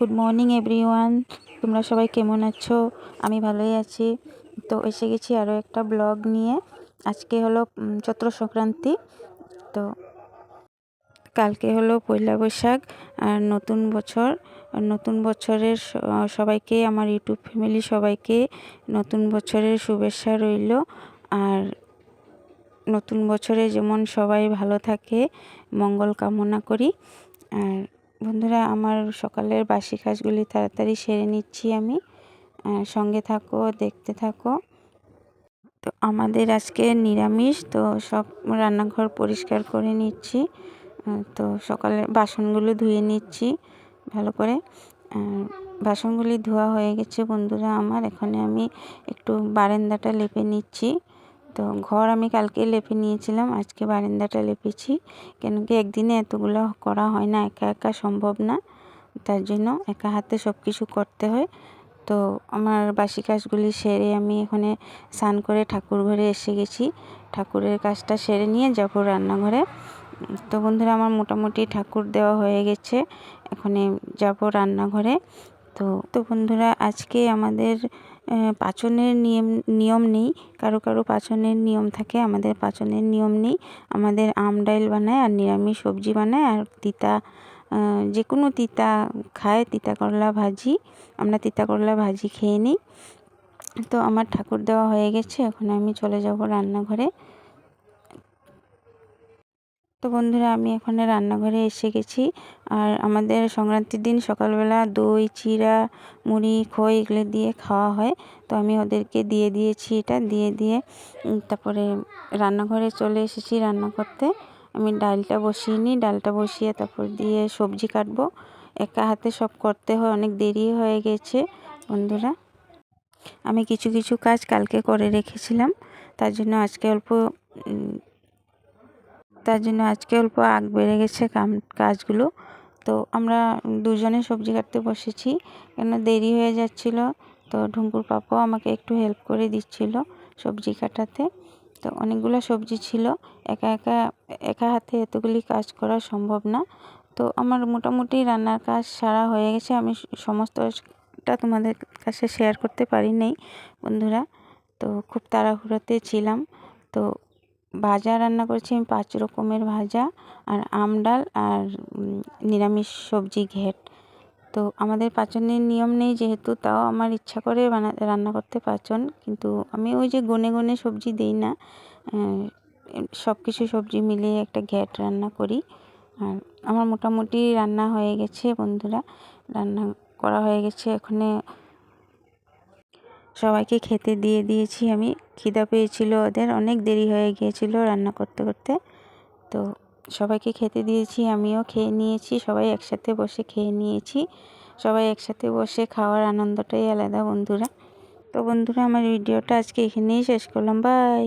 Good morning everyone, তোমরা সবাই কেমন আছো? আমি ভালোই আছি। তো এসে গেছি আরও একটা ব্লগ নিয়ে। আজকে হলো চৈত্র সংক্রান্তি। তো কালকে হলো পয়লা বৈশাখ আর নতুন বছর। নতুন বছরের সবাইকে, আমার ইউটিউব ফ্যামিলি সবাইকে নতুন বছরের শুভেচ্ছা রইল। আর নতুন বছরে যেমন সবাই ভালো থাকে মঙ্গল কামনা করি। আর বন্ধুরা, আমার সকালের বাসি কাজগুলি তাড়াতাড়ি সেরে নিচ্ছি আমি। সঙ্গে থাকো, দেখতে থাকো। তো আমাদের আজকে নিরামিষ, তো সব রান্নাঘর পরিষ্কার করে নিচ্ছি। তো সকালে বাসনগুলো ধুয়ে নিচ্ছি ভালো করে। বাসনগুলি ধোয়া হয়ে গেছে বন্ধুরা আমার। এখানে আমি একটু বারান্দাটা লেপে নিচ্ছি। তো ঘর আমি কালকে লেপে নিয়েছিলাম, আজকে বারান্দাটা লেপেছি। কেন কি একদিনে এতগুলো করা হয় না, একা একা সম্ভব না। তার জন্য একা হাতে সব কিছু করতে হয়। তো আমার বাসি কাজগুলি সেরে আমি এখানে স্নান করে ঠাকুর ঘরে এসে গেছি। ঠাকুরের কাজটা সেরে নিয়ে যাব রান্নাঘরে। তো বন্ধুরা, আমার মোটামুটি ঠাকুর দেওয়া হয়ে গেছে, এখানে যাব রান্নাঘরে। তো বন্ধুরা, আজকে আমাদের পাচনের নিয়ম নেই। কারো কারো পাচনের নিয়ম থাকে, আমাদের পাচনের নিয়ম নেই। আমাদের আম ডাল বানায় আর নিরামিষ সবজি বানায় আর তিতা, যে কোনো তিতা খায়, তিতা করলা ভাজি। আমরা তিতা করলা ভাজি খেয়ে নিই। তো আমার ঠাকুর দেওয়া হয়ে গেছে, এখন আমি চলে যাব রান্নাঘরে। তো বন্ধুরা, আমি এখানে রান্নাঘরে এসে গেছি। আর আমাদের সংক্রান্তির দিন সকালবেলা দই, চিড়া, মুড়ি, খই এগুলো দিয়ে খাওয়া হয়। তো আমি ওদেরকে দিয়ে দিয়েছি, এটা দিয়ে তারপরে রান্নাঘরে চলে এসেছি রান্না করতে। আমি ডালটা বসিয়ে নিই, ডালটা বসিয়ে তারপর দিয়ে সবজি কাটবো। একা হাতে সব করতে হয়, অনেক দেরি হয়ে গেছে বন্ধুরা। আমি কিছু কিছু কাজ কালকে করে রেখেছিলাম, তার জন্য আজকে অল্প আগ বেড়ে গেছে কাজগুলো। তো আমরা দুজনে সবজি কাটতে বসেছি, কেন দেরি হয়ে যাচ্ছিল। তো ঢুঙ্কুর পাপাও আমাকে একটু হেল্প করে দিচ্ছিল সবজি কাটাতে। তো অনেকগুলো সবজি ছিল, একা হাতে এতগুলি কাজ করা সম্ভব না। তো আমার মোটামুটি রান্নার কাজ সারা হয়ে গেছে। আমি সমস্তটা তোমাদের কাছে শেয়ার করতে পারি নাই বন্ধুরা, তো খুব তাড়াহুড়োতে ছিলাম। তো ভাজা রান্না করেছি আমি 5 রকমের ভাজা, আর আম ডাল, আর নিরামিষ সবজি ঘেট। তো আমাদের পাচনের নিয়ম নেই যেহেতু, তাও আমার ইচ্ছা করে রান্না করতে পাচন, কিন্তু আমি ওই যে গনে গনে সবজি দিই না, সব কিছু সবজি মিলিয়ে একটা ঘ্যাট রান্না করি। আর আমার মোটামুটি রান্না হয়ে গেছে বন্ধুরা, রান্না করা হয়ে গেছে। এখানে সবাইকে খেতে দিয়ে দিয়েছি আমি। খিদা পেয়েছিল ওদের, অনেক দেরি হয়ে গিয়েছিল রান্না করতে করতে। তো সবাইকে খেতে দিয়েছি, আমিও খেয়ে নিয়েছি। সবাই একসাথে বসে খেয়ে নিয়েছি। সবাই একসাথে বসে খাওয়ার আনন্দটাই আলাদা বন্ধুরা। তো বন্ধুরা, আমার ভিডিওটা আজকে এখানেই শেষ করলাম। বাই।